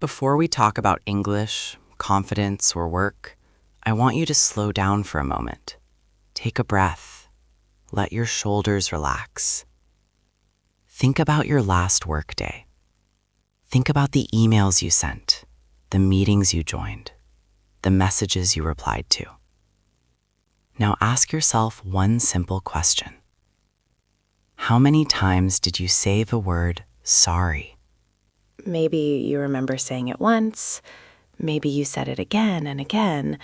Before we talk about English, confidence, or work, I want you to slow down for a moment. Take a breath. Let your shoulders relax. Think about your last workday. Think about the emails you sent, the meetings you joined, the messages you replied to. Now ask yourself one simple question. How many times did you say the word sorry? Maybe you remember saying it once, maybe you said it again and again,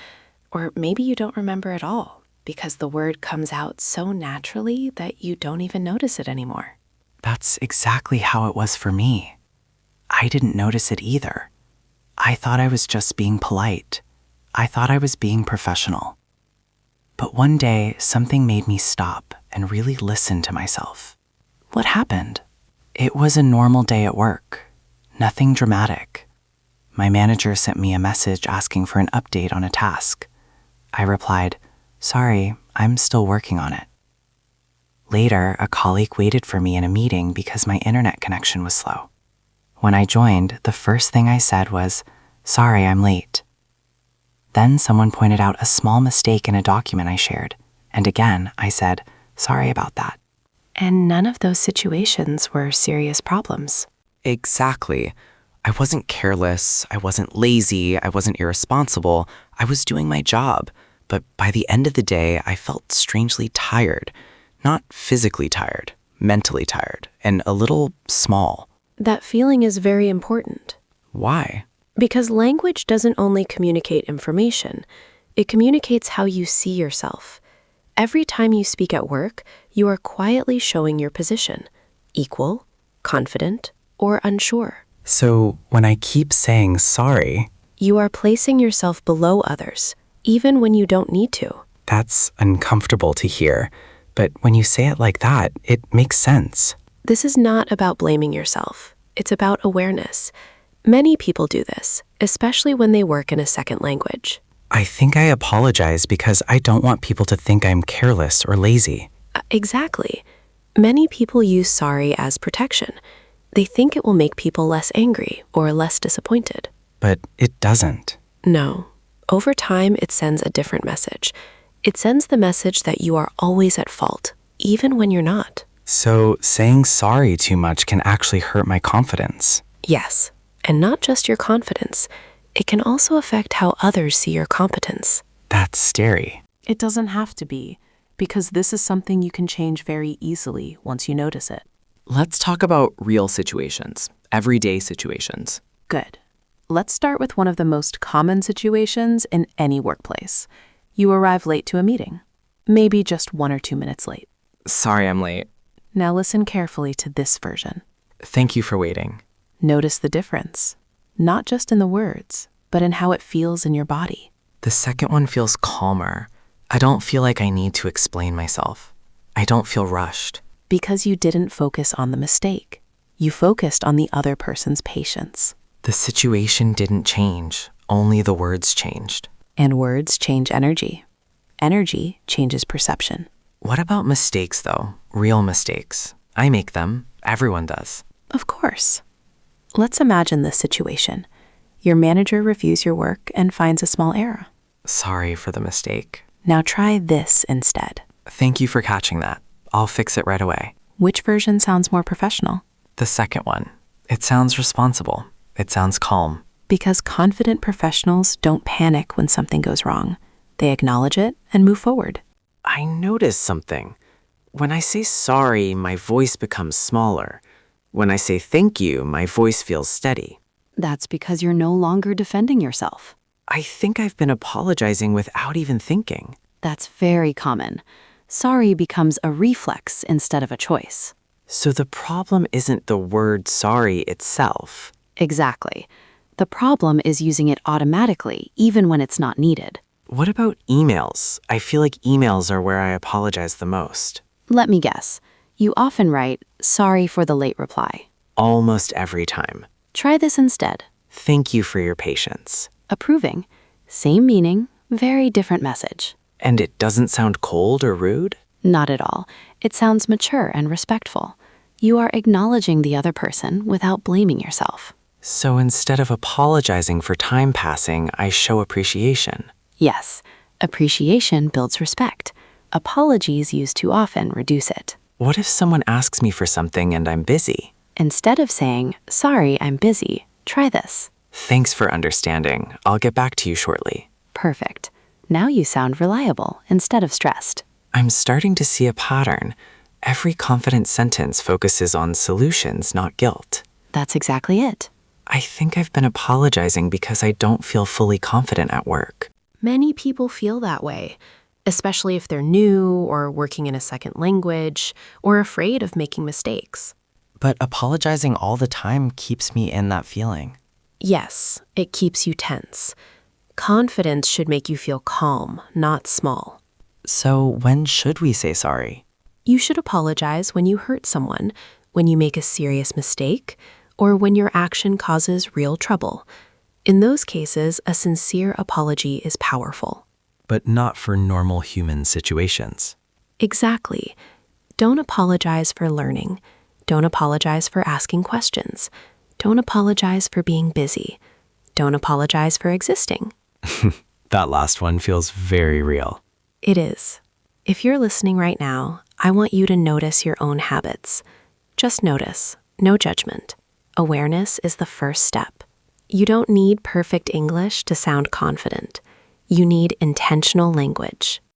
or maybe you don't remember at all because the word comes out so naturally that you don't even notice it anymore. That's exactly how it was for me. I didn't notice it either. I thought I was just being polite. I thought I was being professional. But one day, something made me stop and really listen to myself. What happened? It was a normal day at work. Nothing dramatic. My manager sent me a message asking for an update on a task. I replied, "Sorry, I'm still working on it." Later, a colleague waited for me in a meeting because my internet connection was slow. When I joined, the first thing I said was, "Sorry, I'm late." Then someone pointed out a small mistake in a document I shared, and again, I said, "Sorry about that." And none of those situations were serious problems. Exactly. I wasn't careless, I wasn't lazy, I wasn't irresponsible. I was doing my job. But by the end of the day, I felt strangely tired. Not physically tired, mentally tired, and a little small. That feeling is very important. Why? Because language doesn't only communicate information, it communicates how you see yourself. Every time you speak at work, you are quietly showing your position, equal, confident, or unsure. So when I keep saying sorry, You are placing yourself below others, even when you don't need to. that's uncomfortable to hear. But when you say it like that, it makes sense. This is not about blaming yourself. It's about awareness. Many people do this, especially when they work in a second language. I think I apologize because I don't want people to think I'm careless or lazy. Exactly. Many people use sorry as protection. They think it will make people less angry or less disappointed. But it doesn't. No. Over time, it sends a different message. It sends the message that you are always at fault, even when you're not. So saying sorry too much can actually hurt my confidence. Yes, and not just your confidence. It can also affect how others see your competence. That's scary. It doesn't have to be, because this is something you can change very easily once you notice it. Let's talk about real situations, everyday situations. Good. Let's start with one of the most common situations in any workplace. You arrive late to a meeting, maybe just 1 or 2 minutes late. Sorry I'm late. Now listen carefully to this version. Thank you for waiting. Notice the difference, not just in the words, but in how it feels in your body. The second one feels calmer. I don't feel like I need to explain myself. I don't feel rushed. Because you didn't focus on the mistake. You focused on the other person's patience. The situation didn't change, only the words changed. And words change energy. Energy changes perception. What about mistakes, though? Real mistakes. I make them. Everyone does. Of course. Let's imagine this situation. Your manager reviews your work and finds a small error. Sorry for the mistake. Now try this instead. Thank you for catching that. I'll fix it right away. Which version sounds more professional? The second one. It sounds responsible. It sounds calm. Because confident professionals don't panic when something goes wrong. They acknowledge it and move forward. I noticed something. When I say sorry, my voice becomes smaller. When I say thank you, my voice feels steady. That's because you're no longer defending yourself. I think I've been apologizing without even thinking. That's very common. Sorry becomes a reflex instead of a choice. So the problem isn't the word sorry itself. Exactly. The problem is using it automatically, even when it's not needed. What about emails? I feel like emails are where I apologize the most. Let me guess. You often write, "Sorry for the late reply." Almost every time. Try this instead. Thank you for your patience. Approving. Same meaning, very different message. And it doesn't sound cold or rude? Not at all. It sounds mature and respectful. You are acknowledging the other person without blaming yourself. So instead of apologizing for time passing, I show appreciation. Yes, appreciation builds respect. Apologies used too often reduce it. What if someone asks me for something and I'm busy? Instead of saying, sorry, I'm busy, try this. Thanks for understanding. I'll get back to you shortly. Perfect. Now you sound reliable instead of stressed. I'm starting to see a pattern. Every confident sentence focuses on solutions, not guilt. That's exactly it. I think I've been apologizing because I don't feel fully confident at work. Many people feel that way, especially if they're new or working in a second language or afraid of making mistakes. But apologizing all the time keeps me in that feeling. Yes, it keeps you tense. Confidence should make you feel calm, not small. So when should we say sorry? You should apologize when you hurt someone, when you make a serious mistake, or when your action causes real trouble. In those cases, a sincere apology is powerful. But not for normal human situations. Exactly. Don't apologize for learning. Don't apologize for asking questions. Don't apologize for being busy. Don't apologize for existing. That last one feels very real. It is. If you're listening right now, I want you to notice your own habits. Just notice, no judgment. Awareness is the first step. You don't need perfect English to sound confident. You need intentional language.